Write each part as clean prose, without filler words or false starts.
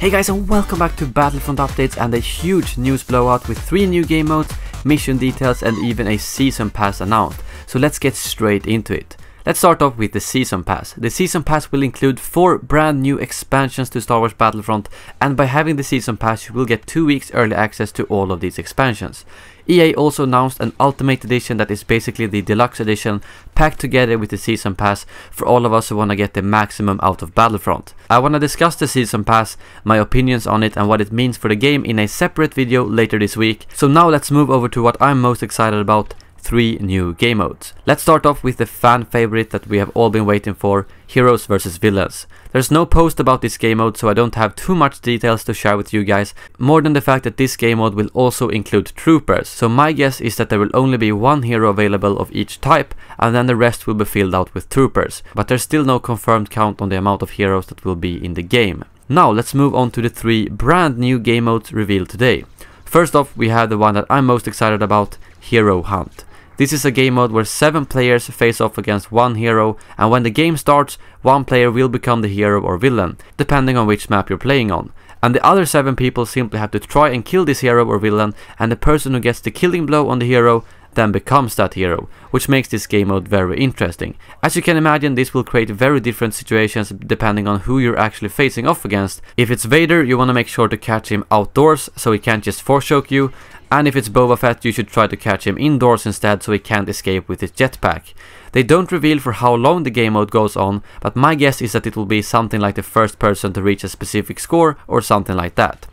Hey guys, and welcome back to Battlefront updates and a huge news blowout with 3 new game modes, mission details and even a season pass announced. So let's get straight into it. Let's start off with the season pass. The season pass will include 4 brand new expansions to Star Wars Battlefront, and by having the season pass you will get 2 weeks early access to all of these expansions. EA also announced an Ultimate Edition that is basically the deluxe edition packed together with the season pass for all of us who want to get the maximum out of Battlefront. I want to discuss the season pass, my opinions on it and what it means for the game in a separate video later this week. So now let's move over to what I'm most excited about. 3 new game modes. Let's start off with the fan favorite that we have all been waiting for, Heroes vs Villains. There's no post about this game mode, so I don't have too much details to share with you guys, more than the fact that this game mode will also include troopers. So my guess is that there will only be 1 hero available of each type, and then the rest will be filled out with troopers. But there's still no confirmed count on the amount of heroes that will be in the game. Now let's move on to the 3 brand new game modes revealed today. First off, we have the one that I'm most excited about, Hero Hunt. This is a game mode where 7 players face off against 1 hero, and when the game starts, 1 player will become the hero or villain, depending on which map you're playing on. And the other 7 people simply have to try and kill this hero or villain, and the person who gets the killing blow on the hero then becomes that hero, which makes this game mode very interesting. As you can imagine, this will create very different situations depending on who you're actually facing off against. If it's Vader, you want to make sure to catch him outdoors so he can't just force choke you, and if it's Boba Fett, you should try to catch him indoors instead so he can't escape with his jetpack. They don't reveal for how long the game mode goes on, but my guess is that it will be something like the first person to reach a specific score or something like that.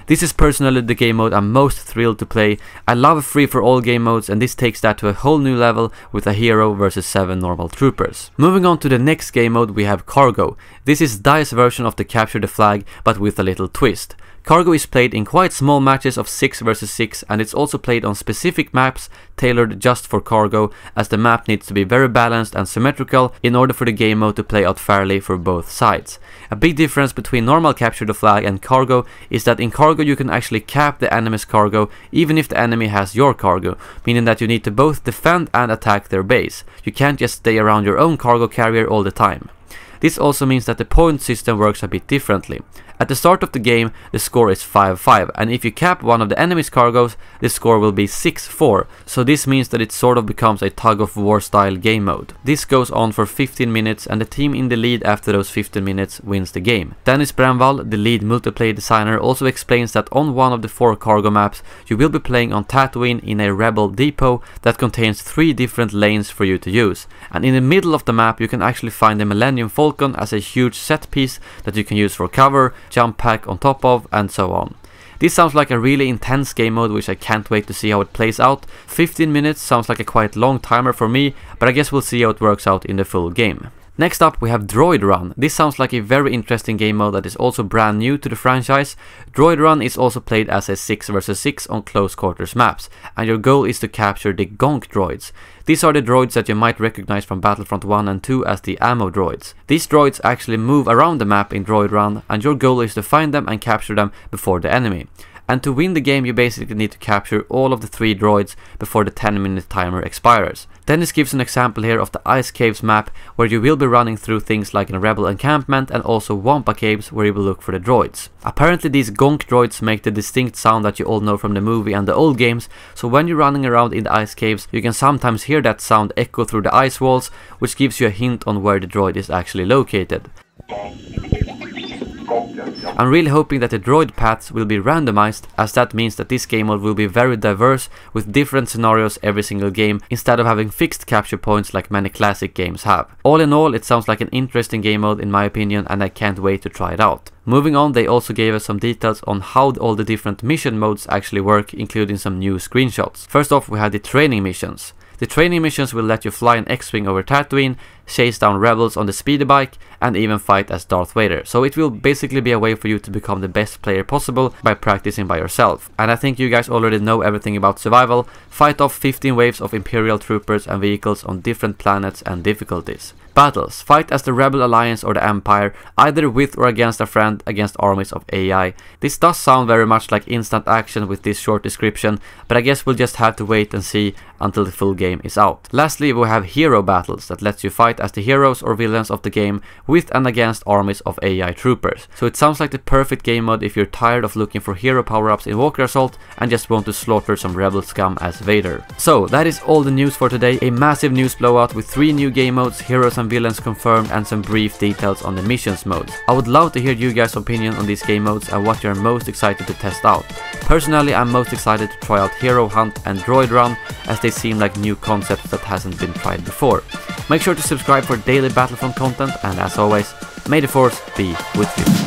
This is personally the game mode I'm most thrilled to play. I love free-for-all game modes, and this takes that to a whole new level with a hero versus 7 normal troopers. Moving on to the next game mode, we have Cargo. This is DICE's version of the Capture the Flag, but with a little twist. Cargo is played in quite small matches of 6 vs 6, and it's also played on specific maps tailored just for Cargo, as the map needs to be very balanced and symmetrical in order for the game mode to play out fairly for both sides. A big difference between normal Capture the Flag and Cargo is that in Cargo you can actually cap the enemy's cargo even if the enemy has your cargo, meaning that you need to both defend and attack their base. You can't just stay around your own cargo carrier all the time. This also means that the point system works a bit differently. At the start of the game, the score is 5-5, and if you cap one of the enemy's cargoes, the score will be 6-4, so this means that it sort of becomes a tug-of-war style game mode. This goes on for 15 minutes, and the team in the lead after those 15 minutes wins the game. Dennis Bramwall, the lead multiplayer designer, also explains that on one of the 4 cargo maps, you will be playing on Tatooine in a rebel depot that contains 3 different lanes for you to use, and in the middle of the map you can actually find the Millennium Falcon as a huge set piece that you can use for cover, jump pack on top of, and so on. This sounds like a really intense game mode, which I can't wait to see how it plays out. 15 minutes sounds like a quite long timer for me, but I guess we'll see how it works out in the full game. Next up we have Droid Run. This sounds like a very interesting game mode that is also brand new to the franchise. Droid Run is also played as a 6 vs 6 on close quarters maps, and your goal is to capture the gonk droids. These are the droids that you might recognize from Battlefront 1 and 2 as the ammo droids. These droids actually move around the map in Droid Run, and your goal is to find them and capture them before the enemy. And to win the game you basically need to capture all of the 3 droids before the 10-minute timer expires. Dennis gives an example here of the Ice Caves map, where you will be running through things like a rebel encampment, and also Wampa Caves where you will look for the droids. Apparently these gonk droids make the distinct sound that you all know from the movie and the old games, so when you're running around in the ice caves you can sometimes hear that sound echo through the ice walls, which gives you a hint on where the droid is actually located. I'm really hoping that the droid paths will be randomized, as that means that this game mode will be very diverse with different scenarios every single game, instead of having fixed capture points like many classic games have. All in all, it sounds like an interesting game mode in my opinion, and I can't wait to try it out. Moving on, they also gave us some details on how all the different mission modes actually work, including some new screenshots. First off, we have the training missions. The training missions will let you fly an X-Wing over Tatooine, chase down rebels on the speeder bike, and even fight as Darth Vader. So it will basically be a way for you to become the best player possible by practicing by yourself. And I think you guys already know everything about survival. Fight off 15 waves of Imperial troopers and vehicles on different planets and difficulties. Battles. Fight as the Rebel Alliance or the Empire, either with or against a friend, against armies of AI. This does sound very much like instant action with this short description, but I guess we'll just have to wait and see until the full game is out. Lastly, we have hero battles that lets you fight fight as the heroes or villains of the game with and against armies of AI troopers. So it sounds like the perfect game mode if you're tired of looking for hero power-ups in Walker Assault and just want to slaughter some rebel scum as Vader. So that is all the news for today, a massive news blowout with 3 new game modes, heroes and villains confirmed, and some brief details on the missions modes. I would love to hear you guys' opinion on these game modes and what you're most excited to test out. Personally, I'm most excited to try out Hero Hunt and Droid Run, as they seem like new concepts that hasn't been tried before. Make sure to subscribe for daily Battlefront content, and as always, may the Force be with you.